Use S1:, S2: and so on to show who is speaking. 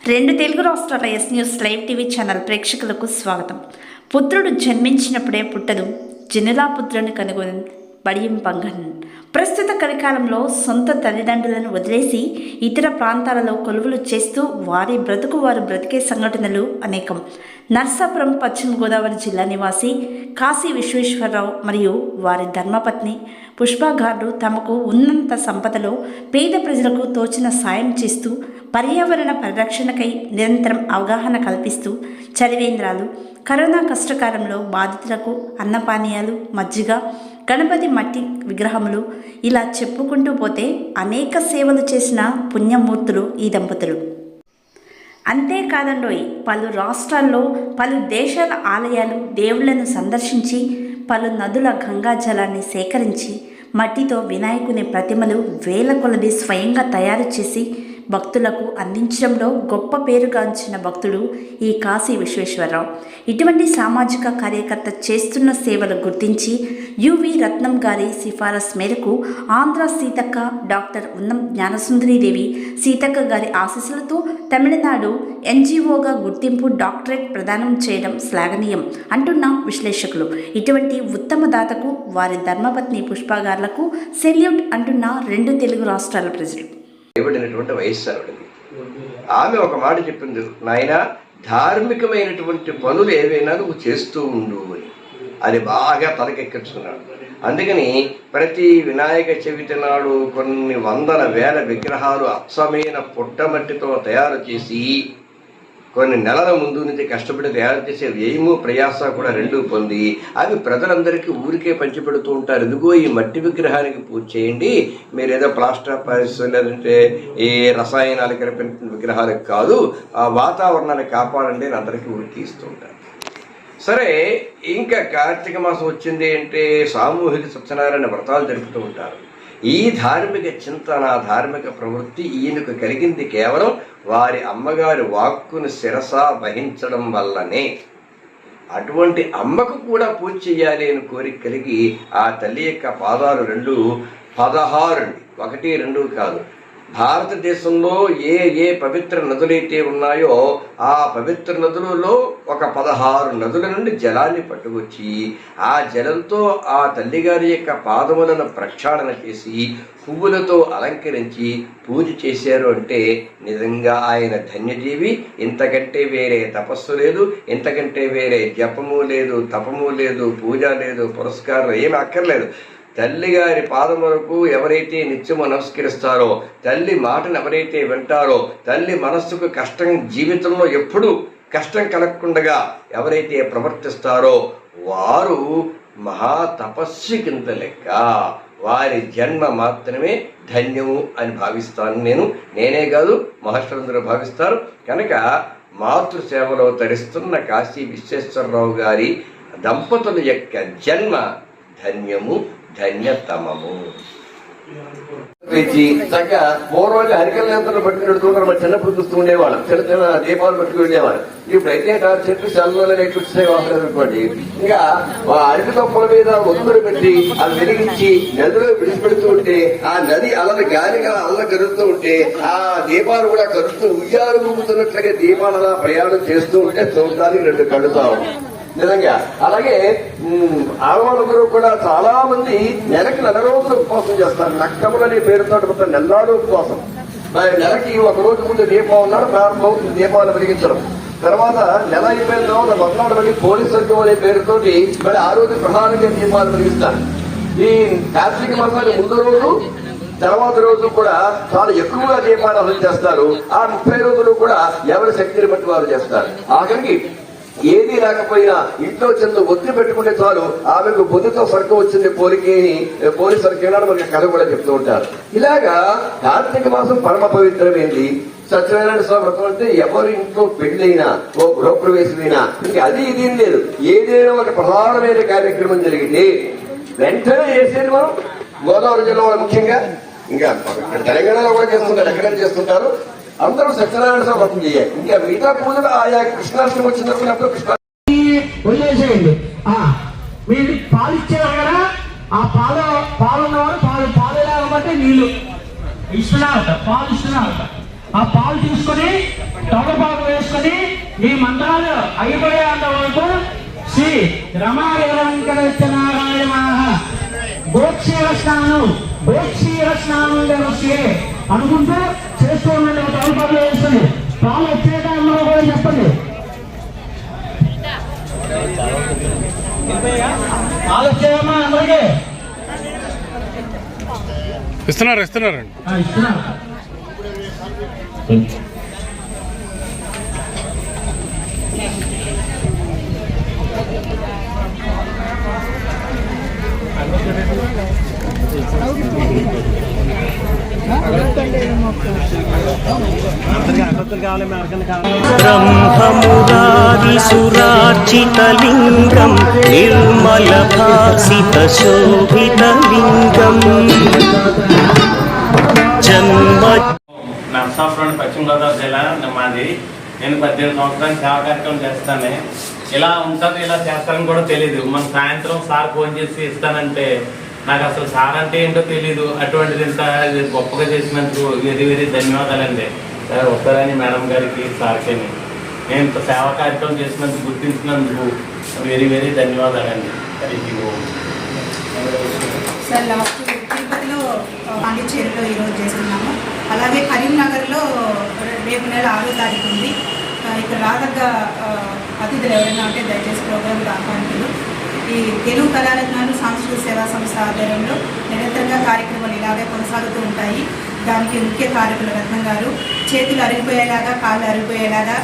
S1: రెండు తెలుగు రాష్ట్రాల yes news live TV channel ప్రేక్షకులకు స్వాగతం. పుత్రుడు జన్మించినప్పుడే పుట్టదు, జనులా పుత్రుని కనుగొని బడియం పంగన్. ప్రస్తుత కలికాలంలో సొంత తల్లిదండ్రులను వదిలేసి ఇతర ప్రాంతాలలో కొలువులు చేస్తూ వారి బ్రతుకు వారు బ్రతికే సంఘటనలు అనేకం. నర్సాపురం పశ్చిమ గోదావరి జిల్లా నివాసి కాశీ విశ్వేశ్వరరావు మరియు వారి ధర్మపత్ని పుష్పగారు తమకు ఉన్నంత సంపదలో పేద ప్రజలకు తోచిన సాయం చేస్తూ పర్యావరణ పరిరక్షణకై నిరంతరం అవగాహన కల్పిస్తూ చలివేంద్రాలు, కరోనా కష్టకాలంలో బాధితులకు అన్నపానీయాలు, మజ్జిగ, గణపతి మట్టి విగ్రహములు ఇలా చెప్పుకుంటూ పోతే అనేక సేవలు చేసిన పుణ్యమూర్తులు ఈ దంపతులు. అంతేకాదండోయ్, పలు రాష్ట్రాల్లో పలు దేశాల ఆలయాలు, దేవుళ్లను సందర్శించి పలు నదుల గంగా జలాన్ని సేకరించి మట్టితో వినాయకుని ప్రతిమలు వేల కొలది స్వయంగా తయారు చేసి భక్తులకు అందించడంలో గొప్ప పేరుగాంచిన భక్తుడు ఈ కాశీ విశ్వేశ్వరరావు. ఇటువంటి సామాజిక కార్యకర్త చేస్తున్న సేవలు గుర్తించి యువి రత్నం గారి సిఫారసు మేరకు ఆంధ్ర సీతక్క, డాక్టర్ ఉన్నం జ్ఞానసుందరీదేవి సీతక్క గారి ఆశీస్సులతో తమిళనాడు ఎన్జిఓగా గుర్తింపు డాక్టరేట్ ప్రదానం చేయడం శ్లాఘనీయం అంటున్న విశ్లేషకులు. ఇటువంటి ఉత్తమ దాతకు వారి ధర్మపత్ని పుష్పగార్లకు సెల్యూట్ అంటున్న రెండు తెలుగు రాష్ట్రాల ప్రజలు.
S2: ఇవ్వడినటువంటి వైఎస్ఆర్డిది ఆమె ఒక మాట చెప్పింది, నాయన ధార్మికమైనటువంటి పనులు ఏవైనా నువ్వు చేస్తూ ఉండు అని. అది బాగా తలకెక్కించుకున్నాడు. అందుకని ప్రతి వినాయక చవితి నాడు కొన్ని వందల వేల విగ్రహాలు అచ్చమైన పుట్టమట్టితో తయారు చేసి కొన్ని నెలల ముందు నుంచి కష్టపడి తయారు చేసే వ్యయము ప్రయాస కూడా రెండూ పొంది అవి ప్రజలందరికీ ఊరికే పంచిపెడుతూ ఉంటారు. ఎందుకో ఈ మట్టి విగ్రహానికి పూజ చేయండి, మీరు ఏదో ప్లాస్టర్ ఆఫ్ ప్యారిస్ లేదంటే ఈ రసాయనాలు కలిపిన విగ్రహాలకు కాదు, ఆ వాతావరణాన్ని కాపాడండి అని అందరికీ ఊరికి ఇస్తూ ఉంటారు. సరే, ఇంకా కార్తీక మాసం వచ్చింది అంటే సామూహిక సత్యనారాయణ వ్రతాలు జరుపుతూ ఉంటారు. ఈ ధార్మిక చింతన, ధార్మిక ప్రవృత్తి ఈయనకు కలిగింది కేవలం వారి అమ్మగారి వాక్కును శిరస వహించడం వల్లనే. అటువంటి అమ్మకు కూడా పూజ చేయాలి అని కోరిక కలిగి ఆ తల్లి యొక్క పాదాలు 16 అండి, 1, 2 కాదు. భారతదేశంలో ఏ పవిత్ర నదులైతే ఉన్నాయో ఆ పవిత్ర నదులలో ఒక 16 నదుల నుండి జలాన్ని పట్టుకొచ్చి ఆ జలంతో ఆ తల్లిగారి యొక్క పాదములను ప్రక్షాళన చేసి పువ్వులతో అలంకరించి పూజ చేశారు అంటే నిజంగా ఆయన ధన్యజీవి. ఇంతకంటే వేరే తపస్సు లేదు, ఇంతకంటే వేరే జపము లేదు, తపము లేదు, పూజ లేదు, పురస్కారం ఏమి అక్కర్లేదు. తల్లిగారి పాదములకు ఎవరైతే నిత్యము నమస్కరిస్తారో, తల్లి మాటను ఎవరైతే వింటారో, తల్లి మనస్సుకు కష్టం, జీవితంలో ఎప్పుడూ కష్టం కలగకుండా ఎవరైతే ప్రవర్తిస్తారో వారు మహా తపస్సు కింద లెక్క. వారి జన్మ మాత్రమే ధన్యము అని భావిస్తాను నేనే కాదు, మహర్షులందరూ భావిస్తారు. కనుక మాతృసేవలో తరిస్తున్న కాశీ విశ్వేశ్వరరావు గారి దంపతుల యొక్క జన్మ ధన్యము, ధన్యతమము. చక్కగా పూర్వంగా హరికల నేతలు పట్టుకెడుతుంటారు. మన చిన్నప్పుడు చూస్తూ ఉండేవాళ్ళు, చిన్న చిన్న దీపాలు పట్టుకు వెళ్ళేవాళ్ళు. ఇప్పుడైతే చెట్టు చల్లలో అనుకోండి, ఇంకా అరటి తొక్కల మీద ఒత్తులు పెట్టి అవి వెలిగించి నదిలో విడిచిపెడుతూ ఉంటే ఆ నది అలల గాలిగా అల్ల కరుస్తూ ఉంటే ఆ దీపాలు కూడా కరుస్తూ ఉయ్యాలు ఊగుతున్నట్లుగా దీపాలు అలా ప్రయాణం చేస్తూ ఉంటే చూడటానికి 2 కళ్ళు తావు. నిజంగా అలాగే ఆడవాళ్ళందరూ కూడా చాలా మంది నెలకి 4 రోజులు ఉపవాసం చేస్తారు. నక్కములనే పేరుతో మొత్తం నెల్లాడు ఉపవాసం. నెలకి 1 రోజు ముందు దీపం ఉన్నాడు ప్రారంభమవుతుంది దీపాలు వెలిగించడం. తర్వాత నెల అయిపోయిన తర్వాత మొదలాడు మళ్ళీ పోలీసులు అనే పేరుతోటి మళ్ళీ ఆ రోజు ప్రధానంగా దీపాలు వెలిగిస్తారు. ఈ కార్తీక మాసానికి ముందు రోజు తర్వాత రోజు కూడా చాలా ఎక్కువగా దీపాలు అమలు చేస్తారు. ఆ 30 రోజులు కూడా ఎవరి శక్తిని బట్టి వారు చేస్తారు. ఆఖరికి ఏది రాకపోయినా ఇంట్లో చెంత ఒత్తి పెట్టుకుంటే చాలు ఆమెకు బుద్ధితో స్వర్గం వచ్చింది పోలీసు సరికేనాడు మనకి కథ కూడా చెప్తూ ఉంటారు. ఇలాగా కార్తీక మాసం పరమ పవిత్రమైంది. సత్యనారాయణ స్వామి వ్రతం అంటే ఎవరి ఇంట్లో పెళ్లైనా, ఓ గృహప్రవేశమైనా, ఇంకా అది ఇది లేదు, ఏదైనా ఒక ప్రధానమైన కార్యక్రమం జరిగితే వెంటనే చేసేది మనం గోదావరి జిల్లాలో ముఖ్యంగా, ఇంకా తెలంగాణలో కూడా చేస్తుంటారు, ఎక్కడైనా చేస్తుంటారు. అందరూ సత్యనారాయణ స్వామి వ్రతం చేయాలి. ఇంకా మిగతా పూజలు ఆయా కృష్ణాష్టమి వచ్చినప్పుడు కృష్ణ
S3: వదిలేసేయండి. మీరు పాలు ఇచ్చేవారు కదా, ఆ పాలున్నవారు పాలు పాలేలాగబట్టి నీళ్లు ఇస్తున్నారు, పాలు ఇస్తున్నారు. ఆ పాలు తీసుకొని తమలపాకు వేసుకొని ఈ మంత్రాలు అయిపోయేంత వరకు శ్రీ రమా వెంకటనారాయణ గోక్షీర స్నానం వస్తే అనుకుంటూ చేస్తూ ఉండండి. తమలపాకు వేస్తుంది పాలు వచ్చేట అందరూ కూడా చెప్పండి. పాలు వచ్చేయమ్మా అందరికీ
S4: ఇస్తున్నారు.
S3: ఇస్తున్నారు.
S5: బ్రహ్మమురారిసురార్చితలింగం నిర్మలభాసితశోభితలింగం జన్మ
S6: నరసాపురం పశ్చిమ గోదావరి జిల్లా మాది. నేను 18 సంవత్సరాలు సేవా కార్యక్రమం చేస్తాను. ఇలా ఉంటుంది, ఇలా చేస్తానని కూడా తెలియదు. మన సాయంత్రం సార్ ఫోన్ చేసి ఇస్తానంటే నాకు అసలు సార్ అంటే ఏంటో తెలీదు. అటువంటిది ఇంత గొప్పగా చేసినందుకు వెరీ వెరీ ధన్యవాదాలండి. వస్తారని మేడం గారికి, సార్కి నేను ఇంత సేవా కార్యక్రమం చేసినందుకు, గుర్తించినందుకు వెరీ వెరీ ధన్యవాదాలండి.
S7: సార్ లాస్ట్ తిరుపతిలో పాండిచ్చేరిలో ఈరోజు చేస్తున్నాము. అలాగే కరీంనగర్లో రేపు నెల 6వ తారీఖు ఉంది. ఇక్కడ రాదగ్గ అతిథులు ఎవరైనా ఉంటే దయచేసి ప్రోగ్రాంకి ఆహ్వానితులు. ఈ తెలుగు కళారత్నాలు సాంస్కృతిక సేవా సంస్థ ఆధ్వర్యంలో నిరంతరంగా కార్యక్రమాలు ఇలాగే కొనసాగుతూ ఉంటాయి. దానికి ముఖ్య కార్యకులు రత్నం గారు చేతులు అరిగిపోయేలాగా, కాళ్ళు అరిగిపోయేలాగా